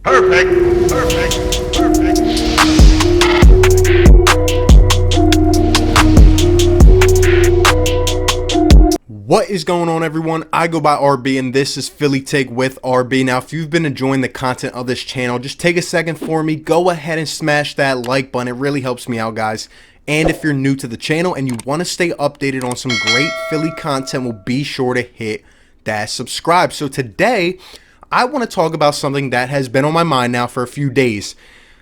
Perfect. Perfect. Perfect. What is going on, everyone? I go by RB, and this is Philly Take with RB. Now, if you've been enjoying the content of this channel, just take a second for me. Go ahead and smash that like button. It really helps me out, guys. And if you're new to the channel and you want to stay updated on some great Philly content, well, be sure to hit that subscribe. So today, I want to talk about something that has been on my mind now for a few days.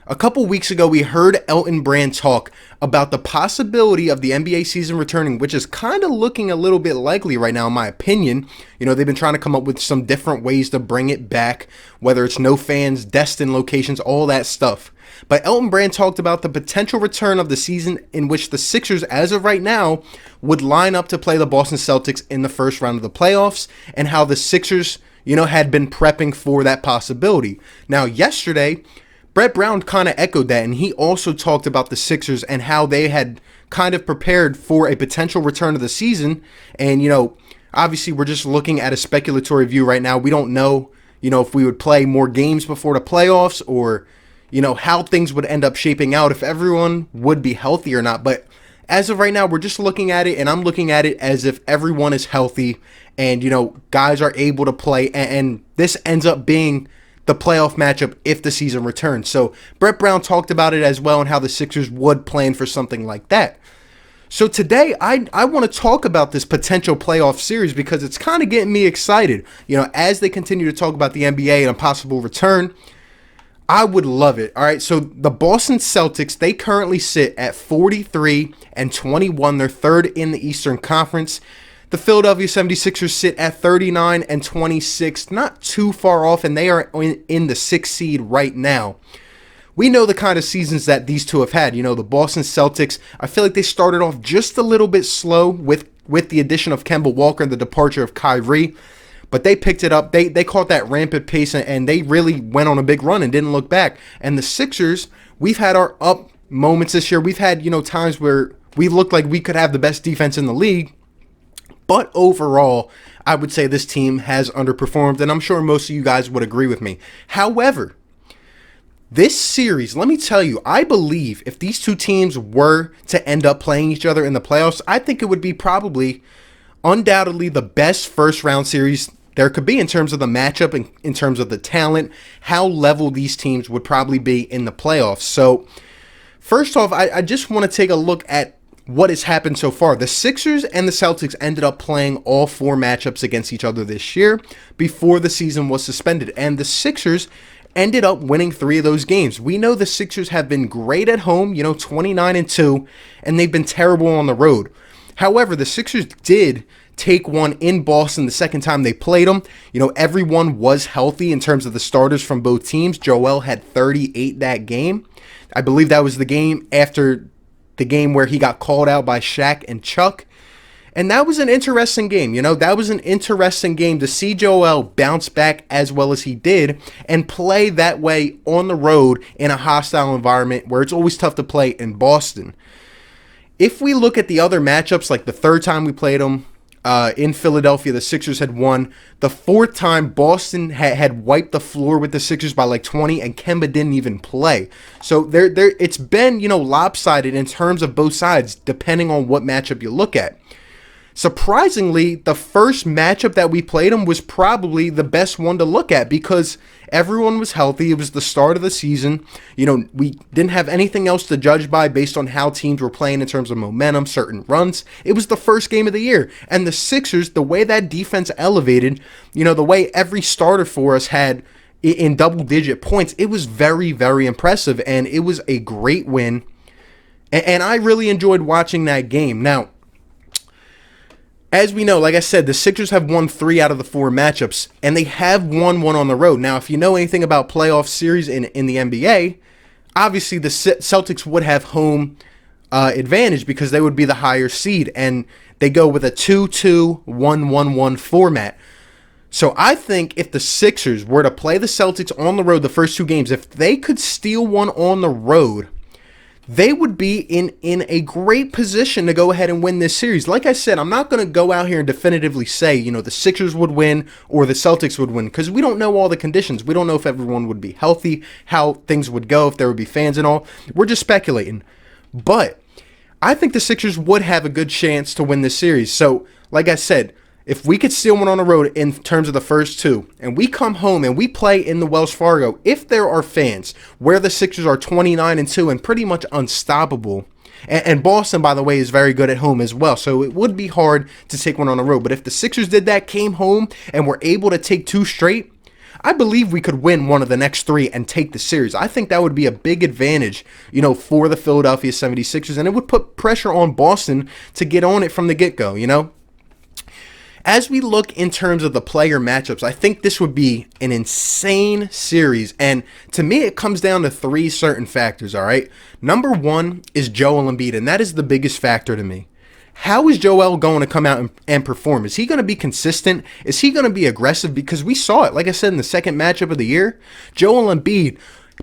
A couple weeks ago, we heard Elton Brand talk about the possibility of the NBA season returning, which is kind of looking a little bit likely right now, in my opinion. You know, they've been trying to come up with some different ways to bring it back, whether it's no fans, destined locations, all that stuff. But Elton Brand talked about the potential return of the season in which the Sixers, as of right now, would line up to play the Boston Celtics in the first round of the playoffs, and how the Sixers, had been prepping for that possibility. Now, yesterday, Brett Brown kind of echoed that, and he also talked about the Sixers and how they had kind of prepared for a potential return of the season. And, obviously we're just looking at a speculatory view right now. We don't know, if we would play more games before the playoffs, or, how things would end up shaping out, if everyone would be healthy or not. But as of right now, we're just looking at it, and I'm looking at it as if everyone is healthy and, guys are able to play, and this ends up being the playoff matchup if the season returns. So Brett Brown talked about it as well, and how the Sixers would plan for something like that. So today, I want to talk about this potential playoff series because it's kind of getting me excited. As they continue to talk about the NBA and a possible return, I would love it. All right, so the Boston Celtics, they currently sit at 43-21. They're third in the Eastern Conference. The Philadelphia 76ers sit at 39-26, not too far off, and they are in the 6th seed right now. We know the kind of seasons that these two have had. The Boston Celtics, I feel like they started off just a little bit slow with the addition of Kemba Walker and the departure of Kyrie, but they picked it up. They caught that rampant pace, and they really went on a big run and didn't look back. And the Sixers, we've had our up moments this year. We've had, times where we looked like we could have the best defense in the league. But overall, I would say this team has underperformed, and I'm sure most of you guys would agree with me. However, this series, let me tell you, I believe if these two teams were to end up playing each other in the playoffs, I think it would be probably undoubtedly the best first-round series there could be in terms of the matchup and in terms of the talent, how level these teams would probably be in the playoffs. So, first off, I just want to take a look at what has happened so far. The Sixers and the Celtics ended up playing all 4 matchups against each other this year before the season was suspended, and the Sixers ended up winning 3 of those games. We know the Sixers have been great at home, 29-2, and they've been terrible on the road. However, the Sixers did take one in Boston the second time they played them. Everyone was healthy in terms of the starters from both teams. Joel had 38 that game. I believe that was the game after the game where he got called out by Shaq and Chuck. And that was an interesting game. That was an interesting game to see Joel bounce back as well as he did and play that way on the road in a hostile environment where it's always tough to play in Boston. If we look at the other matchups, like the third time we played them in Philadelphia, the Sixers had won. The fourth time, Boston had wiped the floor with the Sixers by like 20, and Kemba didn't even play. So it's been, lopsided in terms of both sides, depending on what matchup you look at. Surprisingly, the first matchup that we played them was probably the best one to look at because everyone was healthy. It was the start of the season. We didn't have anything else to judge by based on how teams were playing in terms of momentum, certain runs. It was the first game of the year. And the Sixers, the way that defense elevated, the way every starter for us had in double-digit points, it was very, very impressive. And it was a great win. And I really enjoyed watching that game. Now, as we know, like I said, the Sixers have won 3 out of the 4 matchups, and they have won one on the road. Now, if you know anything about playoff series in the NBA, obviously the Celtics would have home advantage because they would be the higher seed, and they go with a 2-2-1-1-1 format. So I think if the Sixers were to play the Celtics on the road the first 2 games, if they could steal one on the road, they would be in a great position to go ahead and win this series. Like I said, I'm not going to go out here and definitively say, the Sixers would win or the Celtics would win, because we don't know all the conditions. We don't know if everyone would be healthy, how things would go, if there would be fans and all. We're just speculating. But I think the Sixers would have a good chance to win this series. So, like I said, if we could steal one on the road in terms of the first two, and we come home and we play in the Wells Fargo, if there are fans, where the Sixers are 29-2 and pretty much unstoppable, and Boston, by the way, is very good at home as well, so it would be hard to take one on the road. But if the Sixers did that, came home, and were able to take two straight, I believe we could win one of the next three and take the series. I think that would be a big advantage, for the Philadelphia 76ers, and it would put pressure on Boston to get on it from the get-go, As we look in terms of the player matchups, I think this would be an insane series. And to me, it comes down to three certain factors, all right? Number one is Joel Embiid, and that is the biggest factor to me. How is Joel going to come out and perform? Is he going to be consistent? Is he going to be aggressive? Because we saw it, like I said, in the second matchup of the year, Joel Embiid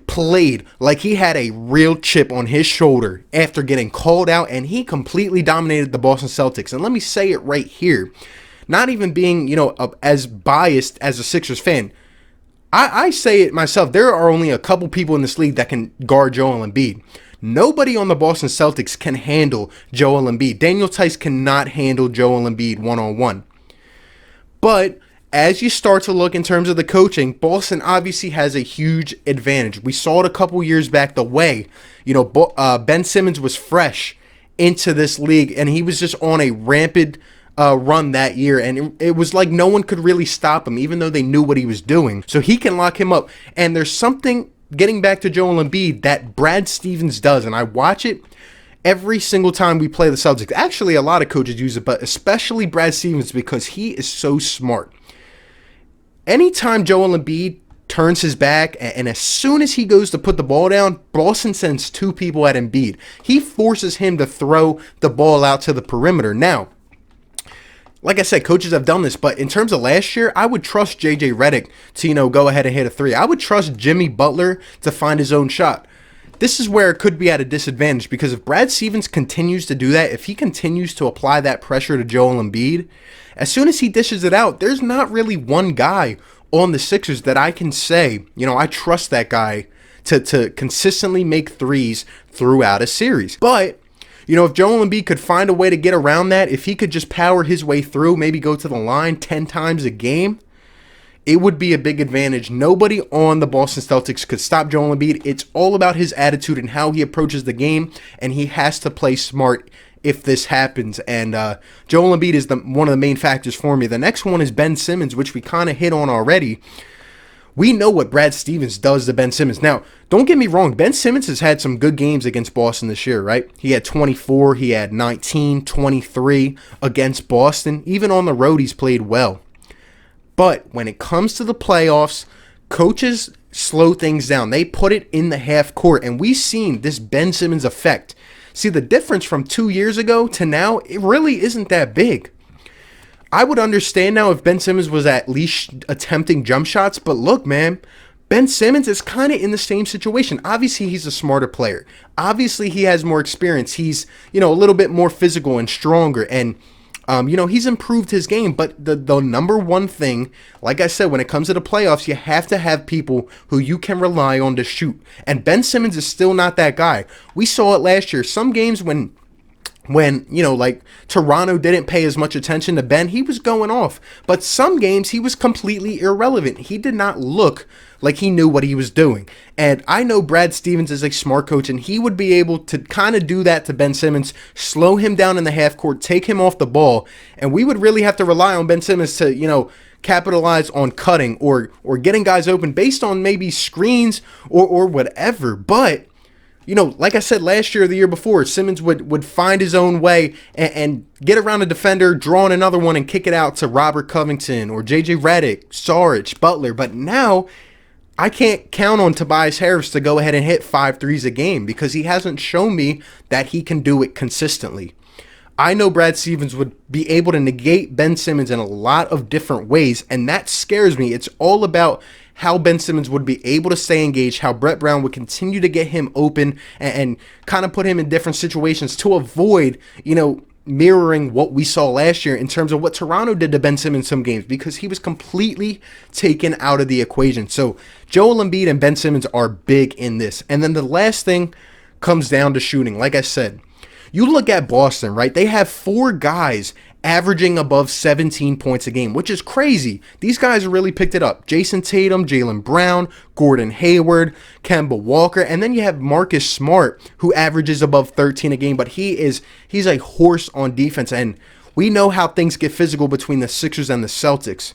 played like he had a real chip on his shoulder after getting called out, and he completely dominated the Boston Celtics. And let me say it right here. Not even being, as biased as a Sixers fan, I say it myself. There are only a couple people in this league that can guard Joel Embiid. Nobody on the Boston Celtics can handle Joel Embiid. Daniel Tice cannot handle Joel Embiid one-on-one. But as you start to look in terms of the coaching, Boston obviously has a huge advantage. We saw it a couple years back, the way, Ben Simmons was fresh into this league, and he was just on a rampant run that year, and it was like no one could really stop him, even though they knew what he was doing. So he can lock him up. And there's something, getting back to Joel Embiid, that Brad Stevens does, and I watch it every single time we play the Celtics. Actually, a lot of coaches use it, but especially Brad Stevens, because he is so smart. Anytime Joel Embiid turns his back, and as soon as he goes to put the ball down, Boston sends two people at Embiid. He forces him to throw the ball out to the perimeter. Now, like I said, coaches have done this, but in terms of last year, I would trust JJ Redick to, go ahead and hit a three. I would trust Jimmy Butler to find his own shot. This is where it could be at a disadvantage, because if Brad Stevens continues to do that, if he continues to apply that pressure to Joel Embiid, as soon as he dishes it out, there's not really one guy on the Sixers that I can say, I trust that guy to consistently make threes throughout a series. But if Joel Embiid could find a way to get around that, if he could just power his way through, maybe go to the line 10 times a game, it would be a big advantage. Nobody on the Boston Celtics could stop Joel Embiid. It's all about his attitude and how he approaches the game, and he has to play smart if this happens. And Joel Embiid is one of the main factors for me. The next one is Ben Simmons, which we kind of hit on already. We know what Brad Stevens does to Ben Simmons. Now, don't get me wrong. Ben Simmons has had some good games against Boston this year, right? He had 24, he had 19, 23 against Boston. Even on the road, he's played well. But when it comes to the playoffs, coaches slow things down. They put it in the half court, and we've seen this Ben Simmons effect. See, the difference from 2 years ago to now, it really isn't that big. I would understand now if Ben Simmons was at least attempting jump shots, but look, man, Ben Simmons is kind of in the same situation. Obviously, he's a smarter player. Obviously, he has more experience. He's, a little bit more physical and stronger, and he's improved his game. But the number one thing, like I said, when it comes to the playoffs, you have to have people who you can rely on to shoot. And Ben Simmons is still not that guy. We saw it last year. Some games when like Toronto didn't pay as much attention to Ben, he was going off. But some games he was completely irrelevant. He did not look like he knew what he was doing. And I know Brad Stevens is a smart coach, and he would be able to kind of do that to Ben Simmons, slow him down in the half court, take him off the ball, and we would really have to rely on Ben Simmons to, capitalize on cutting or getting guys open based on maybe screens or whatever. But like I said last year or the year before, Simmons would find his own way and get around a defender, draw on another one, and kick it out to Robert Covington or JJ Redick, Saric, Butler. But now I can't count on Tobias Harris to go ahead and hit 5 threes a game because he hasn't shown me that he can do it consistently. I know Brad Stevens would be able to negate Ben Simmons in a lot of different ways, and that scares me. It's all about how Ben Simmons would be able to stay engaged, how Brett Brown would continue to get him open and kind of put him in different situations to avoid, mirroring what we saw last year in terms of what Toronto did to Ben Simmons some games, because he was completely taken out of the equation. So Joel Embiid and Ben Simmons are big in this. And then the last thing comes down to shooting. Like I said, you look at Boston, right? They have 4 guys averaging above 17 points a game, which is crazy. These guys really picked it up. Jason Tatum, Jaylen Brown, Gordon Hayward, Kemba Walker, and then you have Marcus Smart, who averages above 13 a game, but he's a horse on defense, and we know how things get physical between the Sixers and the Celtics.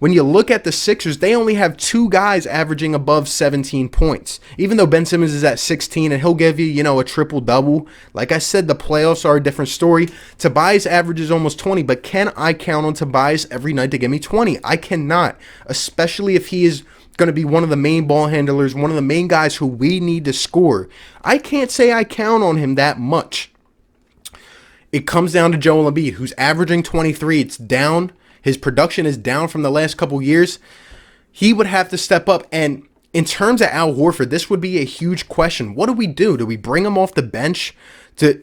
When you look at the Sixers, they only have 2 guys averaging above 17 points. Even though Ben Simmons is at 16 and he'll give you, a triple-double. Like I said, the playoffs are a different story. Tobias averages almost 20, but can I count on Tobias every night to give me 20? I cannot, especially if he is going to be one of the main ball handlers, one of the main guys who we need to score. I can't say I count on him that much. It comes down to Joel Embiid, who's averaging 23. It's down. His production is down from the last couple years. He would have to step up. And in terms of Al Horford, this would be a huge question. What do we do? Do we bring him off the bench?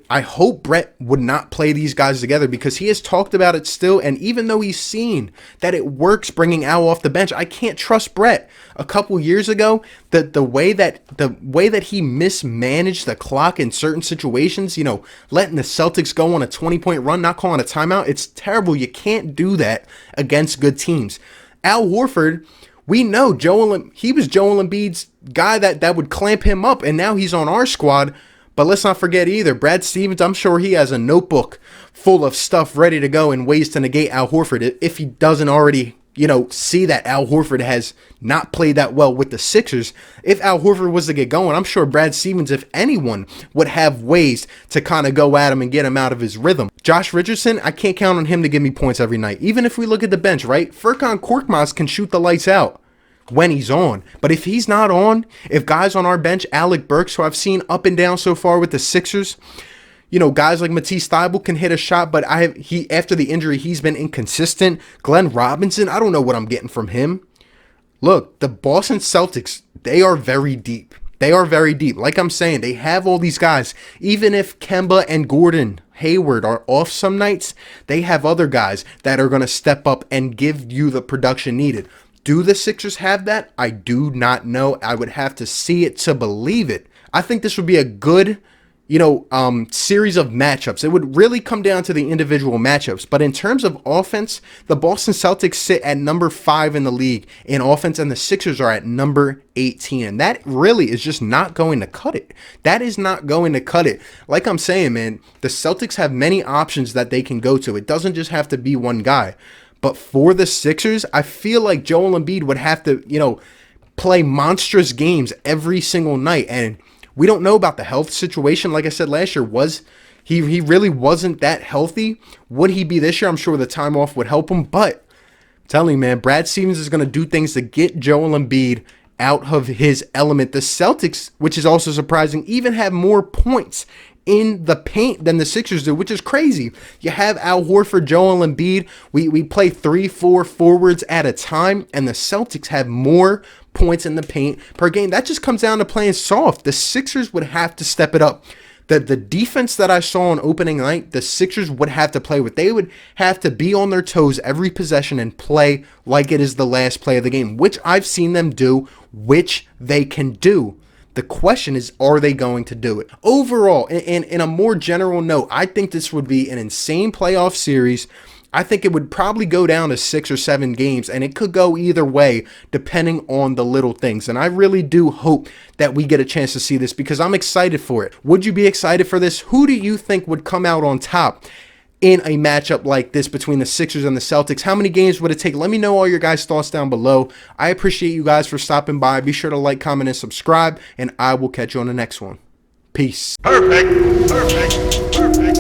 I hope Brett would not play these guys together, because he has talked about it still. And even though he's seen that it works bringing Al off the bench, I can't trust Brett. A couple years ago, the way that he mismanaged the clock in certain situations, letting the Celtics go on a 20-point run, not calling a timeout, it's terrible. You can't do that against good teams. Al Horford, we know he was Joel Embiid's guy that would clamp him up, and now he's on our squad. But let's not forget either, Brad Stevens, I'm sure he has a notebook full of stuff ready to go and ways to negate Al Horford if he doesn't already, see that Al Horford has not played that well with the Sixers. If Al Horford was to get going, I'm sure Brad Stevens, if anyone, would have ways to kind of go at him and get him out of his rhythm. Josh Richardson, I can't count on him to give me points every night. Even if we look at the bench, right? Furkan Korkmaz can shoot the lights out when he's on. But if he's not on, if guys on our bench, Alec Burks, who I've seen up and down so far with the Sixers, guys like Matisse Thybulle can hit a shot, but after the injury, he's been inconsistent. Glenn Robinson, I don't know what I'm getting from him. Look, the Boston Celtics, they are very deep. They are very deep. Like I'm saying, they have all these guys. Even if Kemba and Gordon Hayward are off some nights, they have other guys that are going to step up and give you the production needed. Do the Sixers have that? I do not know. I would have to see it to believe it. I think this would be a good, series of matchups. It would really come down to the individual matchups. But in terms of offense, the Boston Celtics sit at number 5 in the league in offense, and the Sixers are at number 18. And that really is just not going to cut it. That is not going to cut it. Like I'm saying, man, the Celtics have many options that they can go to. It doesn't just have to be one guy. But for the Sixers, I feel like Joel Embiid would have to, play monstrous games every single night. And we don't know about the health situation. Like I said last year, he really wasn't that healthy. Would he be this year? I'm sure the time off would help him. But I'm telling you, man, Brad Stevens is going to do things to get Joel Embiid out of his element. The Celtics, which is also surprising, even have more points in the paint than the Sixers do, which is crazy. You have Al Horford, Joel Embiid. We play 3-4 forwards at a time, and the Celtics have more points in the paint per game. That just comes down to playing soft. The Sixers would have to step it up. The defense that I saw on opening night, the Sixers would have to play with. They would have to be on their toes every possession and play like it is the last play of the game, which I've seen them do, which they can do. The question is, are they going to do it? Overall, in a more general note, I think this would be an insane playoff series. I think it would probably go down to 6 or 7 games, and it could go either way depending on the little things. And I really do hope that we get a chance to see this, because I'm excited for it. Would you be excited for this? Who do you think would come out on top in a matchup like this between the Sixers and the Celtics? How many games would it take? Let me know all your guys' thoughts down below. I appreciate you guys for stopping by. Be sure to like, comment, and subscribe, and I will catch you on the next one. Peace. Perfect. Perfect. Perfect.